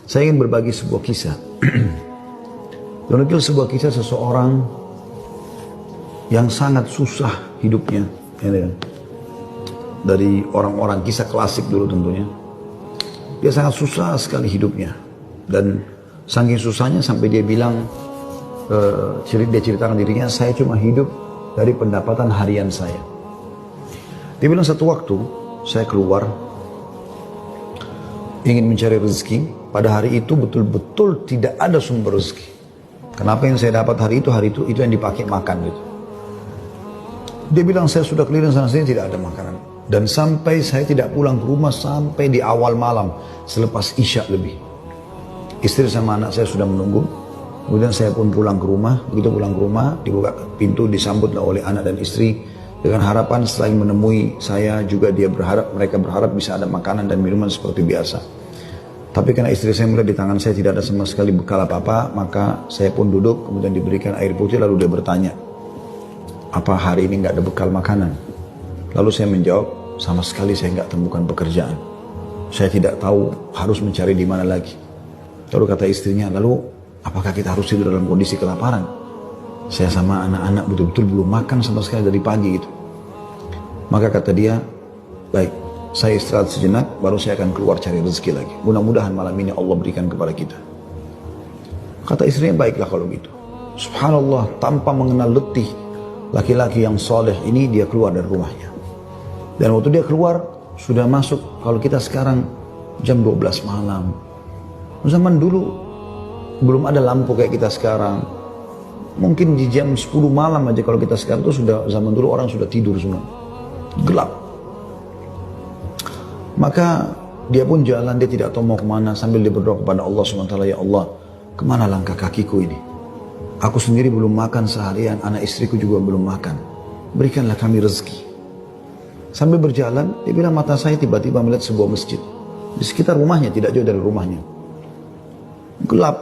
Saya ingin berbagi sebuah kisah. Menukil sebuah kisah seseorang yang sangat susah hidupnya. Dari orang-orang kisah klasik dulu tentunya. Dia sangat susah sekali hidupnya. Dan saking susahnya sampai dia bilang, dia ceritakan dirinya, saya cuma hidup dari pendapatan harian saya. Dia bilang satu waktu saya keluar ingin mencari rezeki. Pada hari itu betul-betul tidak ada sumber rezeki. Kenapa yang saya dapat hari itu yang dipakai makan gitu. Dia bilang saya sudah keliling sana sini tidak ada makanan. Dan sampai saya tidak pulang ke rumah sampai di awal malam selepas Isya lebih. Istri sama anak saya sudah menunggu. Kemudian saya pun pulang ke rumah. Begitu pulang ke rumah dibuka pintu disambutlah oleh anak dan istri. Dengan harapan selain menemui saya juga mereka berharap bisa ada makanan dan minuman seperti biasa. Tapi karena istri saya melihat di tangan saya tidak ada sama sekali bekal apa-apa, maka saya pun duduk, kemudian diberikan air putih, lalu dia bertanya, apa hari ini nggak ada bekal makanan? Lalu saya menjawab, sama sekali saya nggak temukan pekerjaan. Saya tidak tahu harus mencari di mana lagi. Lalu kata istrinya, lalu apakah kita harus tidur dalam kondisi kelaparan? Saya sama anak-anak betul-betul belum makan sama sekali dari pagi itu. Maka kata dia, baik, saya istirahat sejenak, baru saya akan keluar cari rezeki lagi. Mudah-mudahan malam ini Allah berikan kepada kita. Kata istrinya, baiklah kalau gitu. Subhanallah, tanpa mengenal letih, laki-laki yang soleh ini dia keluar dari rumahnya. Dan waktu dia keluar, sudah masuk, kalau kita sekarang jam 12 malam. Zaman dulu, belum ada lampu kayak kita sekarang. Mungkin di jam 10 malam aja kalau kita sekarang itu sudah, zaman dulu orang sudah tidur semua. Gelap. Maka dia pun jalan, dia tidak tahu mau kemana sambil dia berdoa kepada Allah SWT, ya Allah, kemana langkah kakiku ini? Aku sendiri belum makan seharian, anak istriku juga belum makan. Berikanlah kami rezeki. Sambil berjalan, dia bilang mata saya tiba-tiba melihat sebuah masjid. Di sekitar rumahnya, tidak jauh dari rumahnya. Gelap,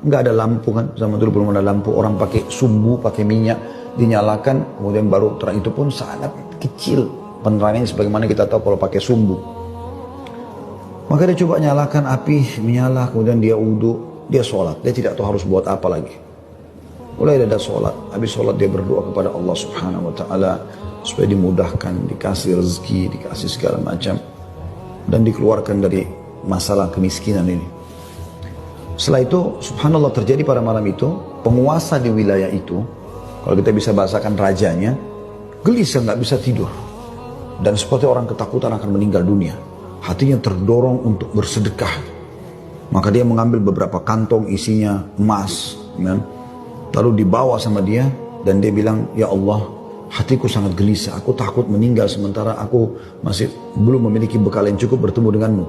nggak ada lampu kan, zaman dulu belum ada lampu, orang pakai sumbu, pakai minyak, dinyalakan, kemudian baru terang, itu pun sangat kecil penerangannya sebagaimana kita tahu kalau pakai sumbu. Maka dia coba nyalakan api, menyala, kemudian dia wudhu, dia sholat, dia tidak tahu harus buat apa lagi. Mulai ada sholat, habis sholat dia berdoa kepada Allah Subhanahu Wa Taala supaya dimudahkan, dikasih rezeki, dikasih segala macam, dan dikeluarkan dari masalah kemiskinan ini. Setelah itu, subhanallah, terjadi pada malam itu, penguasa di wilayah itu, kalau kita bisa bahasakan rajanya, gelisah, nggak bisa tidur. Dan seperti orang ketakutan akan meninggal dunia. Hatinya terdorong untuk bersedekah. Maka dia mengambil beberapa kantong isinya emas. Kan? Lalu dibawa sama dia, dan dia bilang, ya Allah, hatiku sangat gelisah. Aku takut meninggal sementara aku masih belum memiliki bekal yang cukup bertemu denganmu.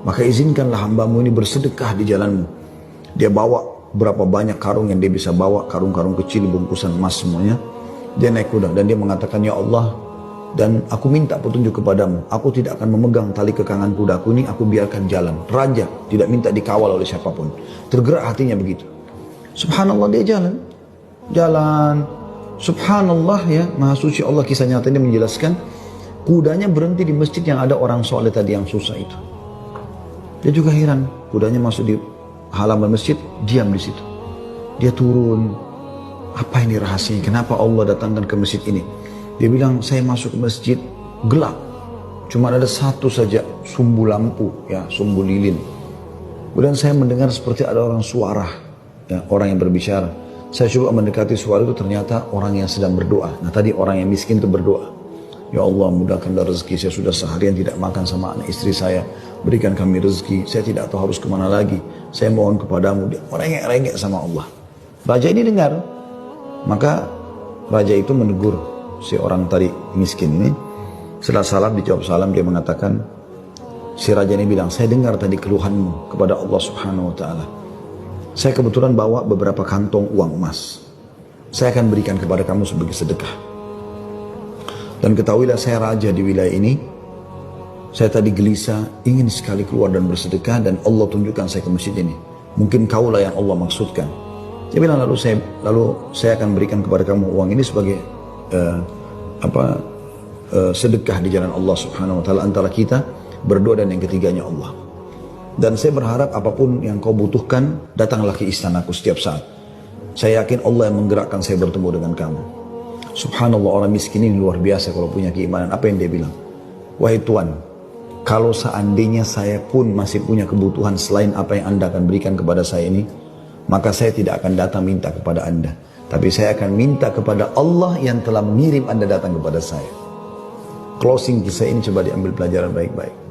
Maka izinkanlah hambamu ini bersedekah di jalanmu. Dia bawa berapa banyak karung yang dia bisa bawa, karung-karung kecil, bungkusan emas semuanya. Dia naik kuda dan dia mengatakan, ya Allah, dan aku minta petunjuk kepadamu. Aku tidak akan memegang tali kekangan kudaku ini, aku biarkan jalan. Raja tidak minta dikawal oleh siapapun. Tergerak hatinya begitu. Subhanallah, dia jalan. Subhanallah, ya, Maha Suci Allah, kisah nyata ini menjelaskan, kudanya berhenti di masjid yang ada orang soleh tadi yang susah itu. Dia juga heran, kudanya masuk di halaman masjid, diam di situ. Dia turun, apa ini rahasianya? Kenapa Allah datangkan ke masjid ini? Dia bilang, saya masuk ke masjid, gelap. Cuma ada satu saja sumbu lampu, ya, sumbu lilin. Kemudian saya mendengar seperti ada orang suara, ya, orang yang berbicara. Saya coba mendekati suara itu, ternyata orang yang sedang berdoa. Nah, tadi orang yang miskin itu berdoa. Ya Allah, mudahkanlah rezeki, saya sudah seharian tidak makan sama anak istri saya. Berikan kami rezeki, saya tidak tahu harus kemana lagi. Saya mohon kepadamu. Dia merengek-rengek sama Allah. Raja ini dengar. Maka raja itu menegur si orang tadi miskin ini. Setelah salam, dijawab salam, dia mengatakan, si raja ini bilang, saya dengar tadi keluhanmu kepada Allah Subhanahu Wa Taala. Saya kebetulan bawa beberapa kantong uang emas. Saya akan berikan kepada kamu sebagai sedekah. Dan ketahuilah, saya raja di wilayah ini. Saya tadi gelisah, ingin sekali keluar dan bersedekah, dan Allah tunjukkan saya ke masjid ini. Mungkin kaulah yang Allah maksudkan. Dia bilang, lalu saya akan berikan kepada kamu uang ini sebagai sedekah di jalan Allah Subhanahu Wa Taala, antara kita berdoa dan yang ketiganya Allah. Dan saya berharap apapun yang kau butuhkan, datanglah ke istanaku setiap saat. Saya yakin Allah yang menggerakkan saya bertemu dengan kamu. Subhanallah, orang miskin ini luar biasa kalau punya keimanan. Apa yang dia bilang? Wahai Tuhan, kalau seandainya saya pun masih punya kebutuhan selain apa yang Anda akan berikan kepada saya ini, maka saya tidak akan datang minta kepada Anda. Tapi saya akan minta kepada Allah yang telah mengirim Anda datang kepada saya. Closing kisah ini coba diambil pelajaran baik-baik.